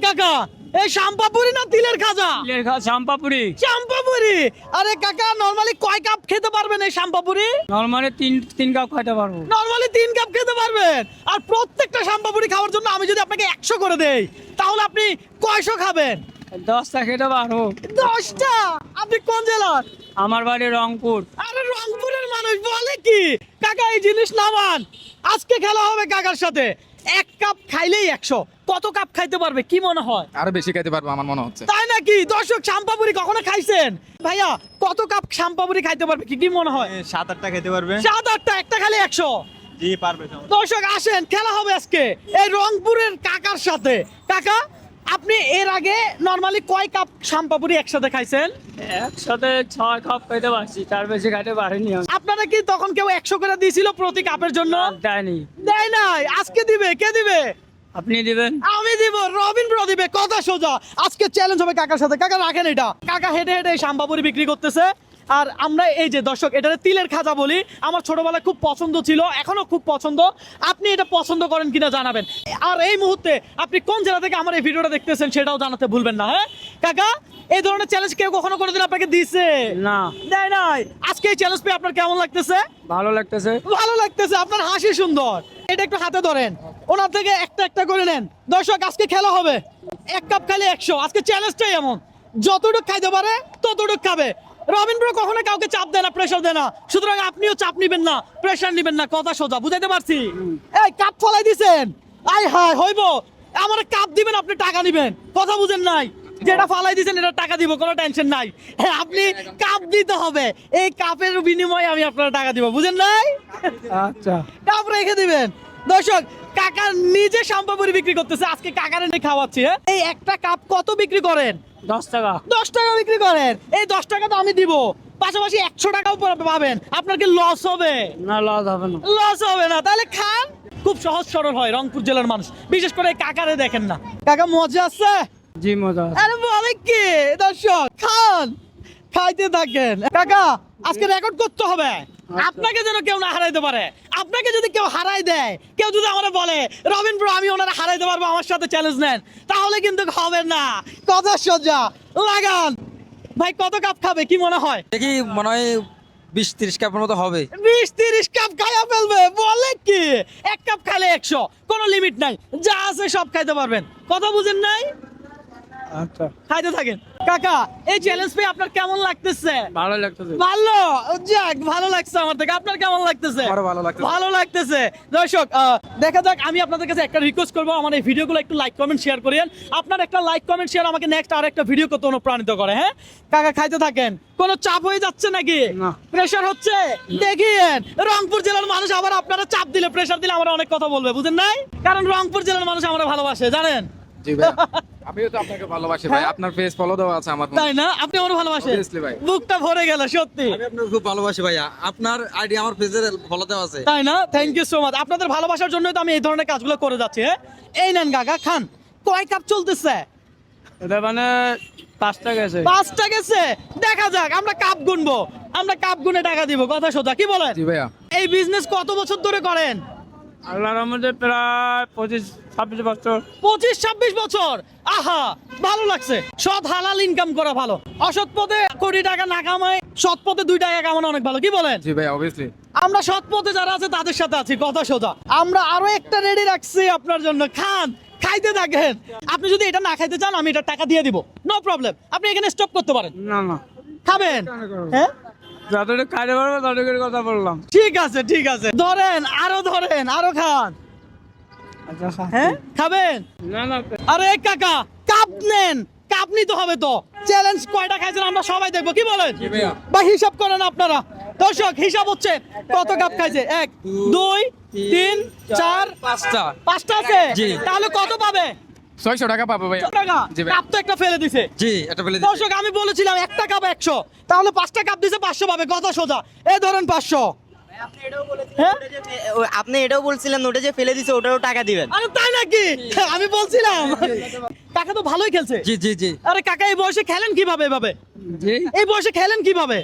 কাকা এই শামপাপুরি না তিলের খাজা? তিলের খাজা শামপাপুরি। শামপাপুরি। আরে কাকা নরমালি কয় কাপ খেতে পারবেন এই শামপাপুরি? নরমালি তিন কাপ খাইতে পারবো। নরমালি 3 কাপ খেতে পারবেন। আর প্রত্যেকটা শামপাপুরি খাওয়ার জন্য আমি যদি আপনাকে 100 করে দেই তাহলে আপনি কয়শো খাবেন? 10টা খেতে পারবো। 10টা? আপনি কোন জেলার? আমার বাড়ি রংপুর। আরে রংপুরের মানুষ বলে কি? কাকা এই জিনিস নামান, আজকে খেলা হবে কাকার সাথে। 1 কাপ খাইলেই 100। কত কাপ খাইতে পারবে কি মনে হয়? আরো বেশি খেতে পারবো আমার মনে হচ্ছে। তাই নাকি? দর্শক শামপাপুরি কখনো খাইছেন? ভাইয়া কত কাপ শামপাপুরি খাইতে পারবে কি মনে হয়? 7-8টা খেতে পারবে। 7-8টা, একটা খালি 100। জি পারবে। দর্শক আসেন, খেলা হবে আজকে এই রংপুরের কাকার সাথে। কাকা আপনি এর আগে নরমালি কয় কাপ শামপাপুরি একসাথে খাইছেন? একসাথে 6 কাপ খাইতে পারছি, তার বেশি খাইতে পারিনি। আপনারা কি তখন কেউ 100 করে দিয়েছিল প্রতি কাপের জন্য? দেয়নি। দেয় নাই। আজকে দিবে। কে দিবে? আপনি দিবেন। আমি দিব। রবিন ব্রো দিবে। কথা সোজা। আজকে চ্যালেঞ্জ হবে কাকার সাথে। কাকা রাখেন এটা। কাকা হেঁটে হেঁটে শামপাপুরি বিক্রি করতেছে। আর আমরা এই যে দর্শক এটারে তিলের খাজা বলি। আমার ছোটবেলায় খুব পছন্দ ছিল, এখনো খুব পছন্দ। আপনি এটা পছন্দ করেন কিনা জানাবেন। আর এই মুহূর্তে আপনি কোন জেলা থেকে আমার এই ভিডিওটা দেখতেছেন সেটাও জানাতে ভুলবেন না। হ্যাঁ কাকা, এই ধরনের চ্যালেঞ্জ কেউ কখনো কোনোদিন আপনাকে দিছে? না। দেয় নাই। আজকে এই চ্যালেঞ্জ পেয়ে আপনার কেমন লাগতেছে? ভালো লাগতেছে। ভালো লাগতেছে। আপনার হাসি সুন্দর। এটা একটু হাতে ধরেন, ওনার থেকে একটা একটা করে নেন। দর্শক আজকে খেলা হবে 1 কাপ খালি 100। আজকে চ্যালেঞ্জটাই এমন, যতটুকু খাইতে পারে ততটুকু খাবে। রবিন ব্রো কখনো কাউকে চাপ দেয় না, প্রেসার দেয় না, সুতরাং আপনিও চাপ নিবেন না, প্রেসার নিবেন না। কথা সোজা, বুঝাইতে পারছি? এই কাপ ফলাই দিছেন, আই হাই হইব। আমার কাপ দিবেন, আপনি টাকা নিবেন। কথা বুঝেন নাই? যেটা ফালাই দিয়েছেন এটা টাকা দিব, কোনো টেনশন নাই। হ্যাঁ, আপনি কাপ দিতে হবে, এই কাপের বিনিময়ে আমি আপনার টাকা দিব, বুঝেন নাই? আচ্ছা। কাপ রেখে দিবেন। দর্শক কাকা নিজে শামপাপুরি বিক্রি করতেছে, আজকে কাকার এনে খাওয়াচ্ছি। হ্যাঁ, এই একটা কাপ কত বিক্রি করেন? 10 টাকা। 10 টাকা বিক্রি করেন। এই 10 টাকা তো আমি দিব, পাশাপাশি 100 টাকাও পাবেন। আপনার কি লস হবে? না, লস হবে না। লস হবে না। তাহলে খান। খুব সহজ সরল হয় রংপুর জেলার মানুষ, বিশেষ করে কাকারে দেখেন না। কাকা মজা আছে? জি মজা। আরে বলে কি? দর্শক খান, খাইতে থাকেন। কাকা আজকে রেকর্ড করতে হবে, আপনাকে যেন কেউ না হারাইতে পারে। আপনাকে যদি কেউ হারাই দেয়, কেউ যদি আমরা বলে রবিন ব্রো আমি ওনারা হারাইতে পারবো, আমার সাথে চ্যালেঞ্জ নেন, তাহলে কিন্তু হবে না। কথা সোজা, লাগান। ভাই কত কাপ খাবে কি মনে হয়? দেখি মনে হয় 20-30 কাপের মতো হবে। 20-30 কাপ খাইয়া ফেলবে। বলে কি? 1 কাপ খাইলে 100, কোনো লিমিট নাই, যা আছে সব খাইতে পারবেন। কথা বুঝেন নাই? আচ্ছা। খাইতে থাকেন। কাকা এই চ্যালেঞ্জ পেয়ে আপনার কেমন লাগতেছে? ভালো লাগতেছে। ভালো, যাক ভালো লাগছে আমার থেকে। আপনার কেমন লাগতেছে? আমারও ভালো লাগতেছে। ভালো লাগতেছে। দর্শক দেখা যাক, আমি আপনাদের কাছে একটা রিকোয়েস্ট করবো, আমার এই ভিডিওগুলো একটু লাইক কমেন্ট শেয়ার করেন। আপনার একটা লাইক কমেন্ট শেয়ার আমাকে নেক্সট আর একটা ভিডিও করতে অনুপ্রাণিত করে। হ্যাঁ কাকা খাইতে থাকেন। কোনো চাপ হয়ে যাচ্ছে নাকি? না। প্রেশার হচ্ছে? দেখিয়েন রংপুর জেলার মানুষ আবার আপনারা চাপ দিলে, প্রেশার দিলে আমরা অনেক কথা বলবে, বুঝেন নাই? কারণ রংপুর জেলার মানুষ আমরা ভালোবাসে, জানেন? জি ভাই, আমিও তো আপনাকে ভালোবাসি ভাই। আপনার পেজ ফলো দেওয়া আছে আমার। তাই না? আপনি আমার ভালোবাসেন? Obviously ভাই। বুকটা ভরে গেল সত্যি। আমি আপনাকে খুব ভালোবাসি ভাইয়া। আপনার আইডি আমার পেজে ফলো দেওয়া আছে। তাই না? Thank you so much. আপনাদের ভালোবাসার জন্যই তো আমি এই ধরনের কাজগুলো করে যাচ্ছি। হ্যাঁ এই নেন কাকা খান। কয় কাপ চলতেছে? এটা মানে 5টা গেছে। 5টা গেছে। দেখা যাক, আমরা কাপ গুনবো, আমরা কাপ গুনে টাকা দিব। কথা সোজা, কি বলেন? জি ভাইয়া। এই বিজনেস কত বছর ধরে করেন? আল্লাহর রহমতে প্রায় 25-26 বছর। 25-26 বছর। আহা ভালো লাগছে। সৎ হালাল ইনকাম করা ভালো, অসৎ পথে কোটি টাকা না কামাই সৎ পথে 2 টাকা কামানো অনেক ভালো, কি বলেন? জি ভাইয়া, অবভিয়াসলি। আমরা সৎ পথে যারা আছে তাদের সাথে আছি। কথা সোজা। আমরা আরো একটা রেডি রাখছি আপনার জন্য, খান, খাইতে থাকেন। আপনি যদি এটা না খাইতে চান আমি এটা টাকা দিয়ে দিব, নো প্রবলেম। আপনি এখানে স্টপ করতে পারেন। না না, খাবেন? হ্যাঁ যতটুকু খাইতে পারবো ততটুকুর কথা বললাম। ঠিক আছে, ঠিক আছে। ধরেন, আরো খান। আচ্ছা। হ্যাঁ খাবেন? না না, আরে কাকা কাপ নেন, কাপ নিতে হবে তো। চ্যালেঞ্জ কয়টা খাইছেন আমরা সবাই দেখবো, কি বলেন? ভাইয়া। বা হিসাব করেন আপনারা। দর্শক হিসাব হচ্ছে কত কাপ খাইছে। 1 2 3 4 5টা। 5টা আছে। জি। তাহলে কত পাবে? 600 টাকা পাবো ভাইয়া। টাকা। জি ভাই। কাপ তো একটা ফেলে দিছে। জি, এটা ফেলে দিচ্ছি। দর্শক আমি বলেছিলাম একটা কাপ 100, তাহলে 5টা কাপ দিছে 500 পাবে। কথা সোজা। এই ধরেন 500। হ্যাঁ? আপনি এটাও বলছিলেন ওটা যে ফেলে দিছে ওটারও টাকা দিবেন। আরে তাই নাকি? আমি বলছিলাম। কাকা তো ভালোই খেলছে। জি জি জি। আরে কাকা এই বয়সে খেলেন কিভাবে এভাবে? জি। এই বয়সে খেলেন কিভাবে?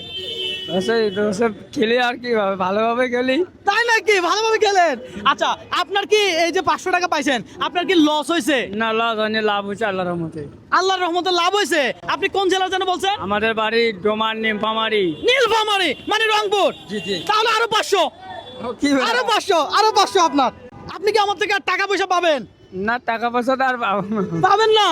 খেলি আর কি ভালোভাবে খেলি। তাই নাকি? ভালোভাবে খেলেন। আচ্ছা, আপনার কি এই যে 500 টাকা পাইছেন, আপনার কি লস হয়েছে? না লস হয়নি, লাভ হয়েছে আল্লাহর রহমতে। আল্লাহর রহমতে লাভ হয়েছে। আপনি কোন জেলার জন্য বলছেন? আমাদের বাড়ি ডোমার নিমফামারি। নীলফামারী মানে রংপুর। জি জি। তাহলে আরো 500, কি ভাই? আরো 500 আপনার। আপনি কি আমার থেকে আর টাকা পয়সা পাবেন? না টাকা পয়সা তো আর পাবো না। পাবেন না।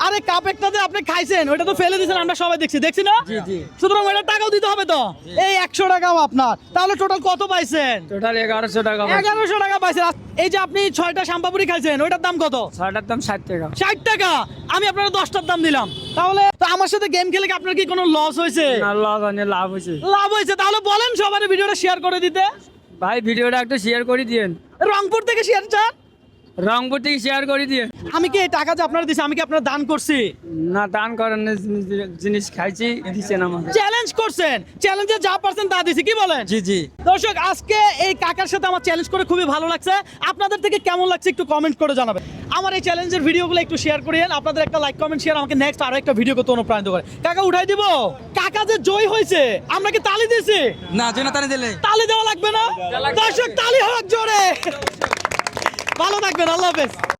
আরে কাপ একটা যে আপনি খাইছেন ওটা তো ফেলে দিয়েছেন, আমরা সবাই দেখছি না? জি জি। সুতরাং ওটা টাকাও দিতে হবে তো। এই 100 টাকাও আপনার। তাহলে টোটাল কত পাইছেন? টোটাল 1100 টাকা পাইছি। 1100 টাকা পাইছেন। এই যে আপনি 6টা শাম্পাপুরি খাইছেন ওটার দাম কত? ছয়টার দাম 60 টাকা। 60 টাকা। আমি আপনার 10টার দাম দিলাম। তাহলে তো আমার সাথে গেম খেলে কি আপনার কি কোনো লস হয়েছে? না লস হয়নি, লাভ হয়েছে। লাভ হয়েছে। তাহলে বলেন সবার ভিডিওটা শেয়ার করে দিতে। ভাই ভিডিওটা একটু শেয়ার করে দিয়েন। রংপুর থেকে শেয়ার চান? রংপুর থেকে শেয়ার করে দিয়ে। আমি কি এই টাকা যে আপনারা দিছি আমি কি আপনার দান করছি? না দান করেন না, জিনিস খাইছি দিচ্ছেন আমাকে। চ্যালেঞ্জ করছেন, চ্যালেঞ্জে যা পারছেন তা দিছি, কি বলেন? জি জি। দর্শক আজকে এই কাকার সাথে আমার চ্যালেঞ্জ করে খুবই ভালো লাগছে। আপনাদের থেকে কেমন লাগছে একটু কমেন্ট করে জানাবেন। আমার এই চ্যালেঞ্জের ভিডিওগুলো একটু শেয়ার করিয়েন। আপনাদের একটা লাইক কমেন্ট শেয়ার আমাকে নেক্সট আরো একটা ভিডিও করতে অনুপ্রাণিত করে। কাকা উঠাই দিব। কাকা যে জয় হয়েছে আমরা কি তালি দিছি? না জোনাতানি দিলে তালি দেওয়া লাগবে না? দর্শক তালি হোক জোরে। ভালো থাকবেন, আল্লাহ হাফেজ।